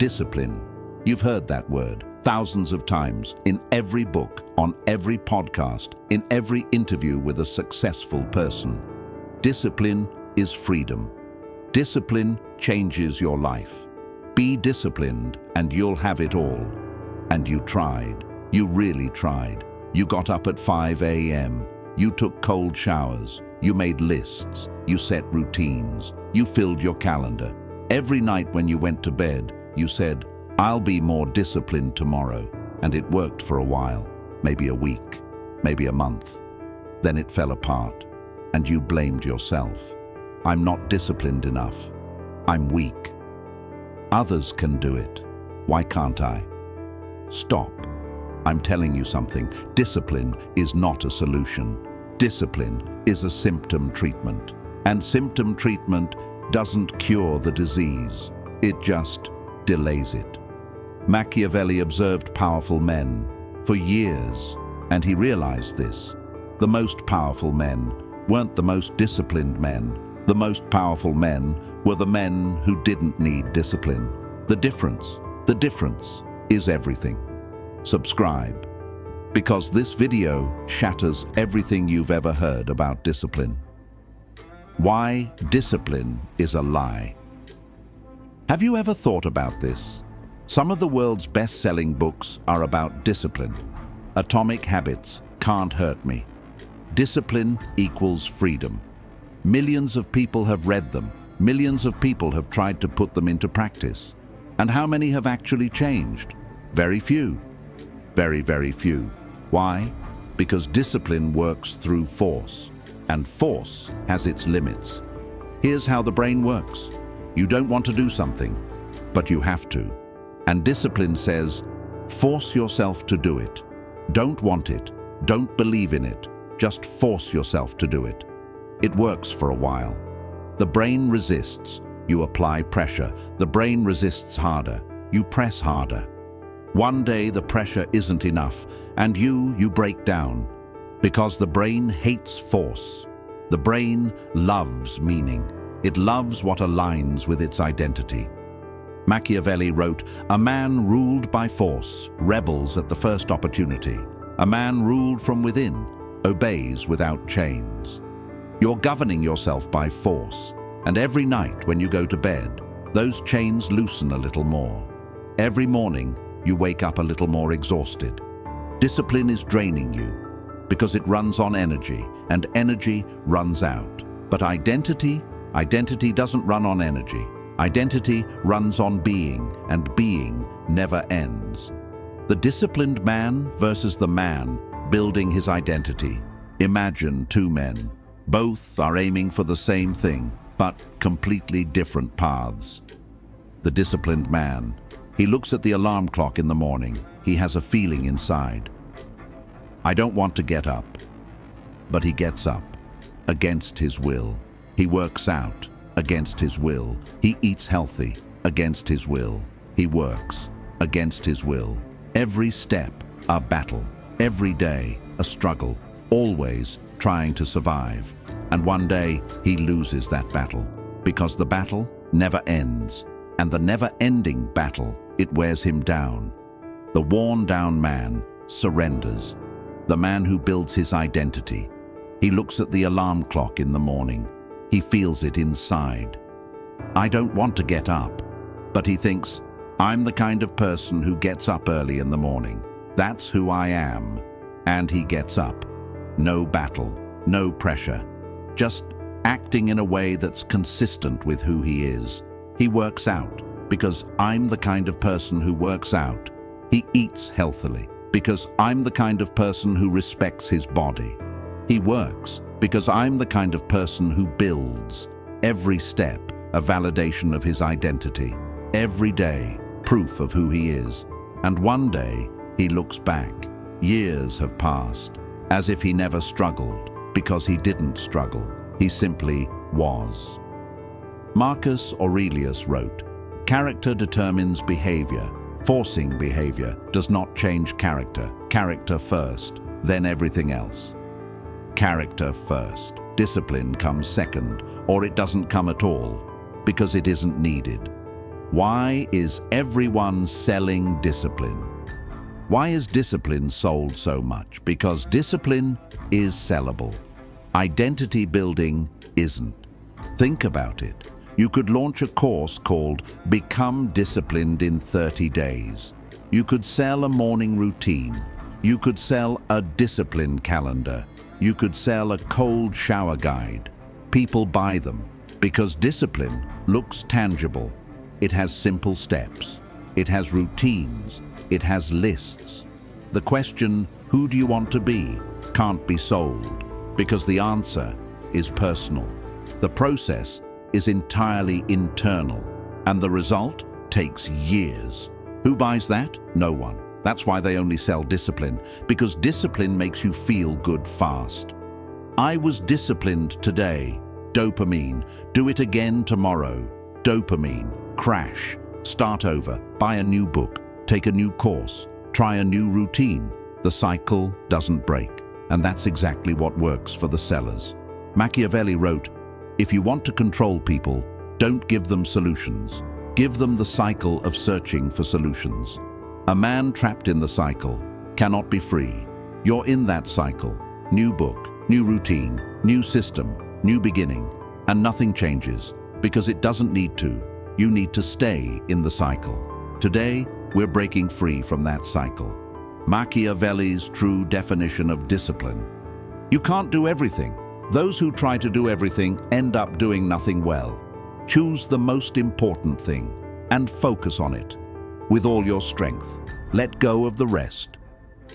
Discipline. You've heard that word thousands of times in every book, on every podcast, in every interview with a successful person. Discipline is freedom. Discipline changes your life. Be disciplined and you'll have it all. And you tried. You really tried. You got up at 5 a.m. You took cold showers. You made lists. You set routines. You filled your calendar. Every night when you went to bed, you said, "I'll be more disciplined tomorrow." And it worked for a while, maybe a week, maybe a month. Then it fell apart, and you blamed yourself. "I'm not disciplined enough. I'm weak. Others can do it. Why can't I?" Stop. I'm telling you something. Discipline is not a solution. Discipline is a symptom treatment. And symptom treatment doesn't cure the disease. It just delays it. Machiavelli observed powerful men for years, and he realized this. The most powerful men weren't the most disciplined men. The most powerful men were the men who didn't need discipline. The difference is everything. Subscribe, because this video shatters everything you've ever heard about discipline. Why discipline is a lie. Have you ever thought about this? Some of the world's best-selling books are about discipline. Atomic Habits, Can't Hurt Me. Discipline equals freedom. Millions of people have read them. Millions of people have tried to put them into practice. And how many have actually changed? Very few. Very, very few. Why? Because discipline works through force. And force has its limits. Here's how the brain works. You don't want to do something, but you have to. And discipline says, force yourself to do it. Don't want it. Don't believe in it. Just force yourself to do it. It works for a while. The brain resists. You apply pressure. The brain resists harder. You press harder. One day the pressure isn't enough, and you break down. Because the brain hates force. The brain loves meaning. It loves what aligns with its identity. Machiavelli wrote, "A man ruled by force rebels at the first opportunity. A man ruled from within obeys without chains." You're governing yourself by force, and every night when you go to bed, those chains loosen a little more. Every morning, you wake up a little more exhausted. Discipline is draining you because it runs on energy, and energy runs out. But identity doesn't run on energy. Identity runs on being, and being never ends. The disciplined man versus the man building his identity. Imagine two men. Both are aiming for the same thing, but completely different paths. The disciplined man. He looks at the alarm clock in the morning. He has a feeling inside. "I don't want to get up." But he gets up, against his will. He works out, against his will. He eats healthy, against his will. He works, against his will. Every step, a battle. Every day, a struggle. Always trying to survive. And one day, he loses that battle. Because the battle never ends. And the never-ending battle, it wears him down. The worn-down man surrenders. The man who builds his identity. He looks at the alarm clock in the morning. He feels it inside. "I don't want to get up." But he thinks, "I'm the kind of person who gets up early in the morning. That's who I am." And he gets up. No battle, no pressure. Just acting in a way that's consistent with who he is. He works out, because I'm the kind of person who works out. He eats healthily, because I'm the kind of person who respects his body. He works, because I'm the kind of person who builds. Every step, a validation of his identity. Every day, proof of who he is. And one day, he looks back. Years have passed, as if he never struggled, because he didn't struggle. He simply was. Marcus Aurelius wrote, "Character determines behavior. Forcing behavior does not change character. Character first, then everything else." Character first. Discipline comes second, or it doesn't come at all, because it isn't needed. Why is everyone selling discipline? Why is discipline sold so much? Because discipline is sellable. Identity building isn't. Think about it. You could launch a course called Become Disciplined in 30 Days. You could sell a morning routine. You could sell a discipline calendar. You could sell a cold shower guide. People buy them because discipline looks tangible. It has simple steps. It has routines. It has lists. The question, who do you want to be, can't be sold because the answer is personal. The process is entirely internal, and the result takes years. Who buys that? No one. That's why they only sell discipline, because discipline makes you feel good fast. I was disciplined today. Dopamine. Do it again tomorrow. Dopamine. Crash. Start over. Buy a new book. Take a new course. Try a new routine. The cycle doesn't break, and that's exactly what works for the sellers. Machiavelli wrote, "If you want to control people, don't give them solutions. Give them the cycle of searching for solutions." A man trapped in the cycle cannot be free. You're in that cycle. New book, new routine, new system, new beginning, and nothing changes because it doesn't need to. You need to stay in the cycle. Today, we're breaking free from that cycle. Machiavelli's true definition of discipline. You can't do everything. Those who try to do everything end up doing nothing well. Choose the most important thing and focus on it. With all your strength, let go of the rest.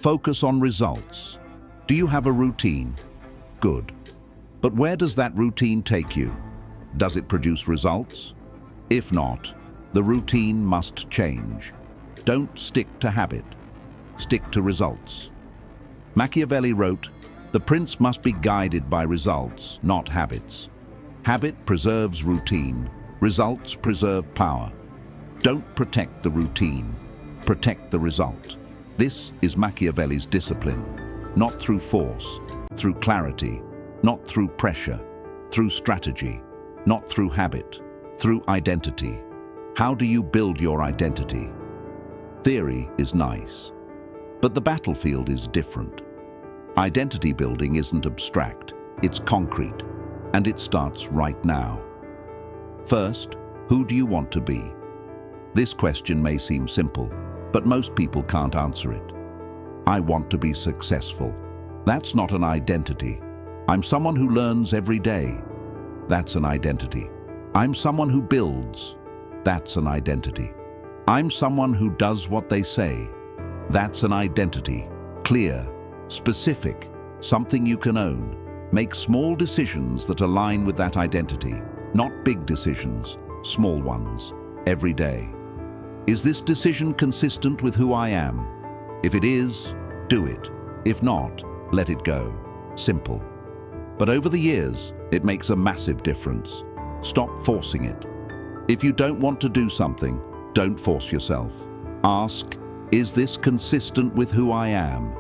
Focus on results. Do you have a routine? Good. But where does that routine take you? Does it produce results? If not, the routine must change. Don't stick to habit. Stick to results. Machiavelli wrote, "The prince must be guided by results, not habits. Habit preserves routine. Results preserve power. Don't protect the routine. Protect the result." This is Machiavelli's discipline. Not through force, through clarity. Not through pressure, through strategy. Not through habit, through identity. How do you build your identity? Theory is nice, but the battlefield is different. Identity building isn't abstract, it's concrete, and it starts right now. First, who do you want to be? This question may seem simple, but most people can't answer it. I want to be successful. That's not an identity. I'm someone who learns every day. That's an identity. I'm someone who builds. That's an identity. I'm someone who does what they say. That's an identity. Clear, specific, something you can own. Make small decisions that align with that identity, not big decisions, small ones, every day. Is this decision consistent with who I am? If it is, do it. If not, let it go. Simple. But over the years, it makes a massive difference. Stop forcing it. If you don't want to do something, don't force yourself. Ask, is this consistent with who I am?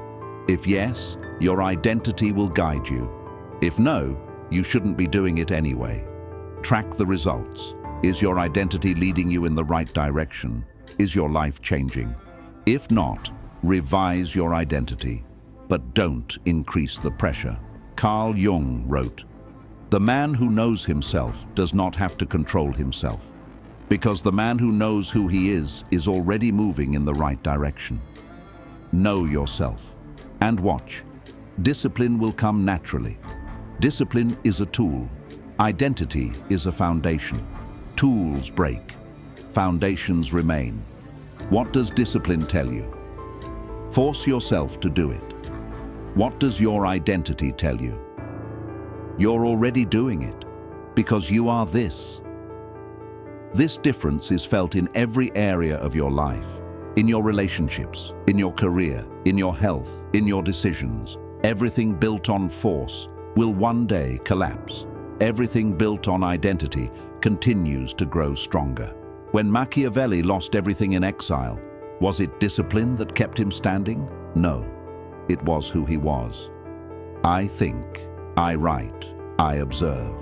If yes, your identity will guide you. If no, you shouldn't be doing it anyway. Track the results. Is your identity leading you in the right direction? Is your life changing? If not, revise your identity, but don't increase the pressure. Carl Jung wrote, "The man who knows himself does not have to control himself, because the man who knows who he is already moving in the right direction." Know yourself and watch. Discipline will come naturally. Discipline is a tool. Identity is a foundation. Tools break. Foundations remain. What does discipline tell you? Force yourself to do it. What does your identity tell you? You're already doing it, because you are this. This difference is felt in every area of your life, in your relationships, in your career, in your health, in your decisions. Everything built on force will one day collapse. Everything built on identity continues to grow stronger. When Machiavelli lost everything in exile, was it discipline that kept him standing? No. It was who he was. I think, I write, I observe.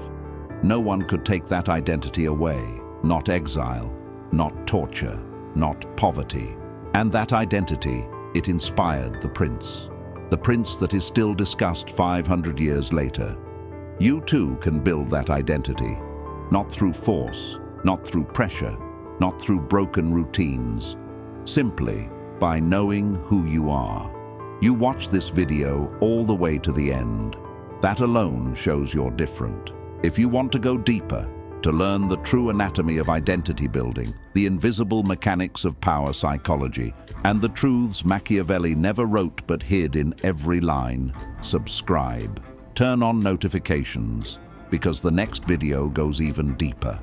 No one could take that identity away, not exile. not torture, not poverty. And that identity, it inspired the prince that is still discussed 500 years later. You too can build that identity, not through force, not through pressure, not through broken routines, simply by knowing who you are. You watch this video all the way to the end. That alone shows you're different. If you want to go deeper, to learn the true anatomy of identity building, the invisible mechanics of power psychology, and the truths Machiavelli never wrote but hid in every line, subscribe. Turn on notifications, because the next video goes even deeper.